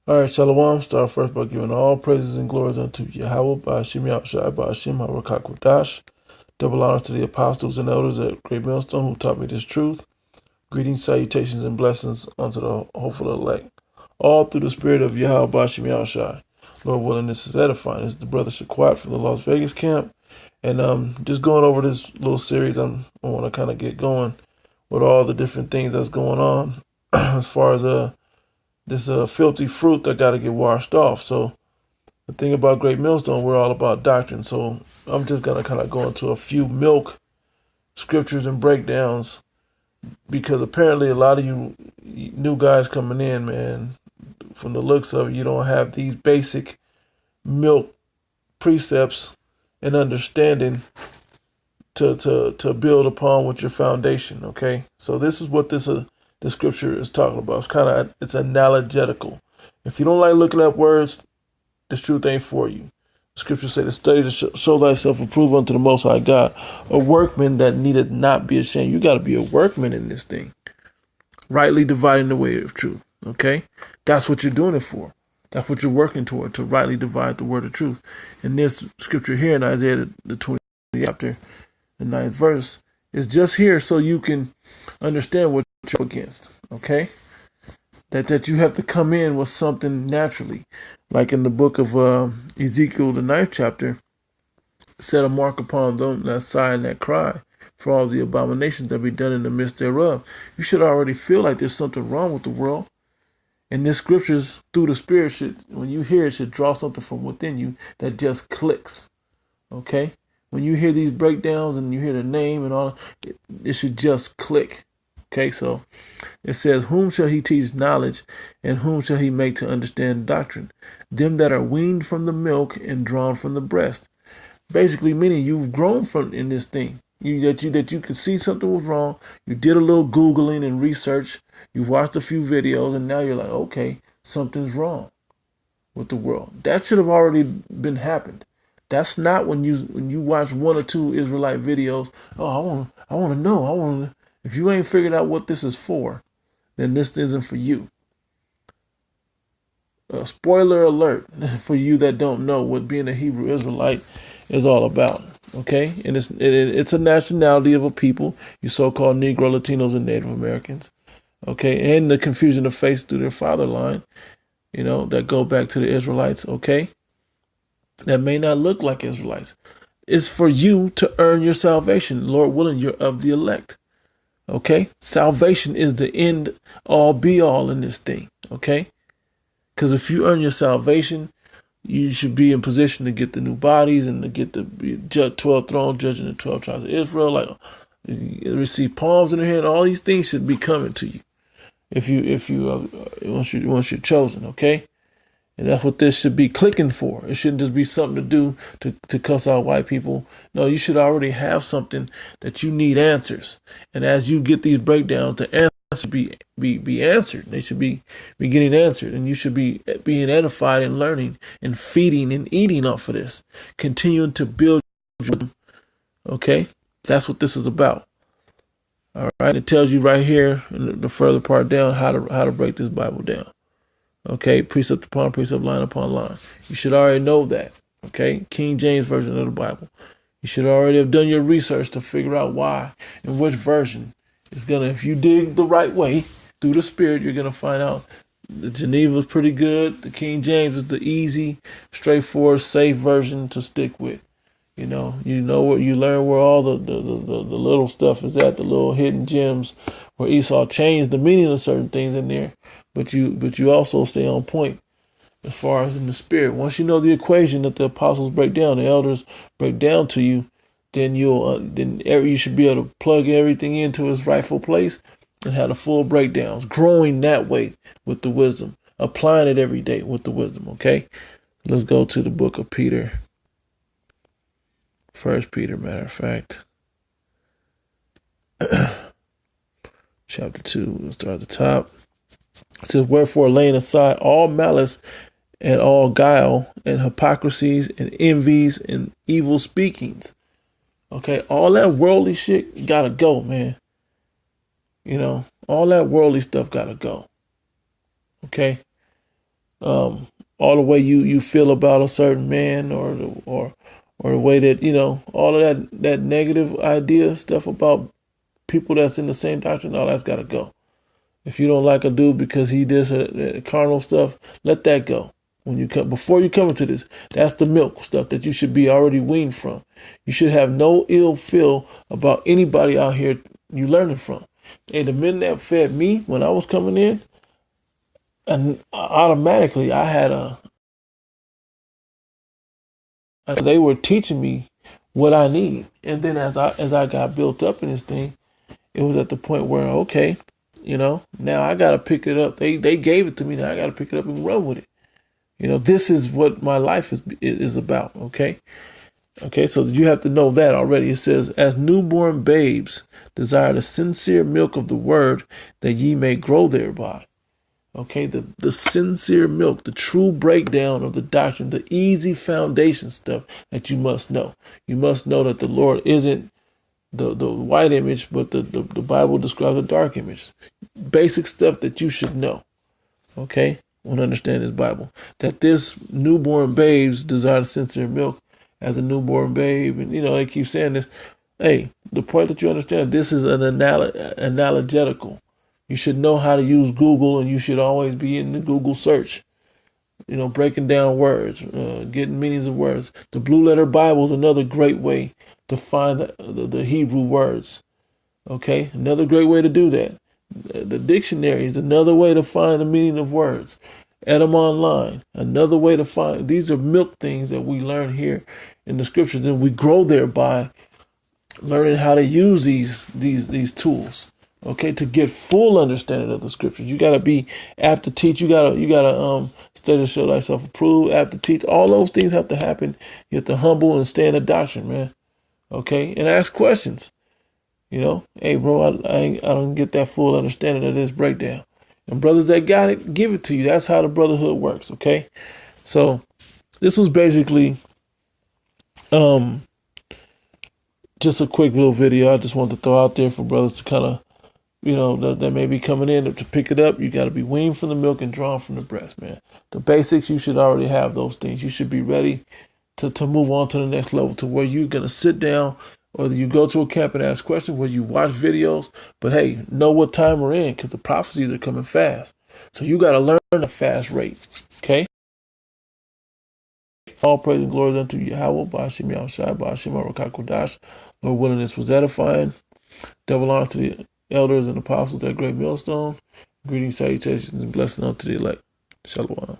All right, Shalom. Start first by giving all praises and glories unto Yahweh by Hashem Yahushai by Hashem HaRakakwadash. Double honors to the apostles and elders at Great Millstone who taught me this truth. Greetings, salutations, and blessings unto the hopeful elect. All through the spirit of Yahweh by Hashem Yahushai. Lord willing, this is edifying. This is the brother Shaquat from the Las Vegas camp. And just going over this little series, I want to kind of get going with all the different things that's going on as far as this filthy fruit that got to get washed off. So the thing about Great Millstone, we're all about doctrine. So I'm just going to kind of go into a few milk scriptures and breakdowns because apparently a lot of you new guys coming in, man, from the looks of it, you don't have these basic milk precepts and understanding to build upon with your foundation, okay? So this is what this scripture is talking about. It's analogetical. If you don't like looking at words, this truth ain't for you. The scripture said to study to show thyself approved unto the Most High God, a workman that needeth not be ashamed. You got to be a workman in this thing, rightly dividing the word of truth, okay? That's what you're doing it for. That's what you're working toward, to rightly divide the word of truth. In this scripture here in Isaiah, the 20th chapter, the 9th verse, is just here so you can understand what you're up against, okay? That you have to come in with something naturally. Like in the book of Ezekiel, the 9th chapter, set a mark upon them that sigh and that cry for all the abominations that be done in the midst thereof. You should already feel like there's something wrong with the world. And this scriptures through the Spirit when you hear it, should draw something from within you that just clicks. Okay? When you hear these breakdowns and you hear the name and all, it should just click. Okay, so it says, whom shall he teach knowledge, and whom shall he make to understand doctrine? Them that are weaned from the milk and drawn from the breast. Basically meaning you've grown from in this thing. That you could see something was wrong. You did a little Googling and research. You watched a few videos, and now you're like, okay, something's wrong with the world. That should have already been happened. That's not when you watch one or two Israelite videos. Oh, I want to know. If you ain't figured out what this is for, then this isn't for you. Spoiler alert for you that don't know what being a Hebrew Israelite is all about. Okay, and it's a nationality of a people, you so-called Negro, Latinos, and Native Americans. Okay, and the confusion of faith through their father line, that go back to the Israelites. Okay, that may not look like Israelites. It's for you to earn your salvation. Lord willing, you're of the elect. Okay, salvation is the end all be all in this thing. Okay, because if you earn your salvation, you should be in position to get the new bodies and to get the 12 throne judging the 12 tribes of Israel. Like, receive palms in the hand. All these things should be coming to you once you're chosen. Okay, and that's what this should be clicking for. It shouldn't just be something to do to cuss out white people. No, you should already have something that you need answers. And as you get these breakdowns, the answers should be answered. They should be getting answered, and you should be being edified and learning and feeding and eating off of this, continuing to build. Okay, that's what this is about. All right, it tells you right here in the further part down how to break this Bible down. Okay, precept upon precept, line upon line. You should already know that. Okay, King James version of the Bible. You should already have done your research to figure out why and which version is gonna. If you dig the right way through the Spirit, you're gonna find out the Geneva is pretty good. The King James is the easy, straightforward, safe version to stick with. You know what you learn where all the little stuff is at, the little hidden gems where Esau changed the meaning of certain things in there. But you also stay on point as far as in the Spirit. Once you know the equation that the apostles break down, the elders break down to you, then you should be able to plug everything into its rightful place and have the full breakdowns, growing that way with the wisdom, applying it every day with the wisdom. Okay, let's go to the book of Peter. 1 Peter, matter of fact, chapter 2. We'll start at the top. It says, wherefore laying aside all malice and all guile and hypocrisies and envies and evil speakings. Okay, all that worldly shit gotta go, man. All that worldly stuff gotta go. Okay? all the way you feel about a certain man, or the way that, all of that negative idea stuff about people that's in the same doctrine, all that's got to go. If you don't like a dude because he does carnal stuff, let that go. When you come, before you come into this, that's the milk stuff that you should be already weaned from. You should have no ill feel about anybody out here you learning from. And the men that fed me when I was coming in, and automatically I had they were teaching me what I need. And then as I got built up in this thing, it was at the point where, okay, now I got to pick it up. They gave it to me. Now I got to pick it up and run with it. This is what my life is about. Okay. Okay. So you have to know that already. It says, as newborn babes desire the sincere milk of the word, that ye may grow thereby. Okay. The sincere milk, the true breakdown of the doctrine, the easy foundation stuff that you must know. You must know that the Lord isn't the white image, but the Bible describes a dark image. Basic stuff that you should know. Okay? Want to understand this Bible. That this newborn babes desire sincere milk as a newborn babe. And, they keep saying this. Hey, the point that you understand, this is an analogetical. You should know how to use Google, and you should always be in the Google search. Breaking down words, getting meanings of words. The Blue Letter Bible is another great way to find the Hebrew words. Okay, another great way to do that. The dictionary is another way to find the meaning of words. Edom Online, another way to find. These are milk things that we learn here in the scriptures, and we grow thereby learning how to use these tools. Okay, to get full understanding of the scriptures, you got to be apt to teach. You gotta study to show thyself approved, apt to teach. All those things have to happen. You have to humble and stay in the doctrine, man. Okay, and ask questions. Hey, bro, I don't get that full understanding of this breakdown. And brothers that got it, give it to you. That's how the brotherhood works. Okay, so this was basically just a quick little video I just wanted to throw out there for brothers to kind of, that may be coming in to pick it up. You got to be weaned from the milk and drawn from the breast, man. The basics, you should already have those things. You should be ready to move on to the next level, to where you're going to sit down, or you go to a camp and ask questions, where you watch videos. But hey, know what time we're in, because the prophecies are coming fast. So you got to learn a fast rate. Okay? All praise and glory unto Yahweh, Ba'ashim Yahushai, Ba'ashim Arakakodash. Lord willing, this was edifying. Double honor to the elders and apostles at Great Millstone. Greetings, salutations, and blessings unto the elect. Shalom.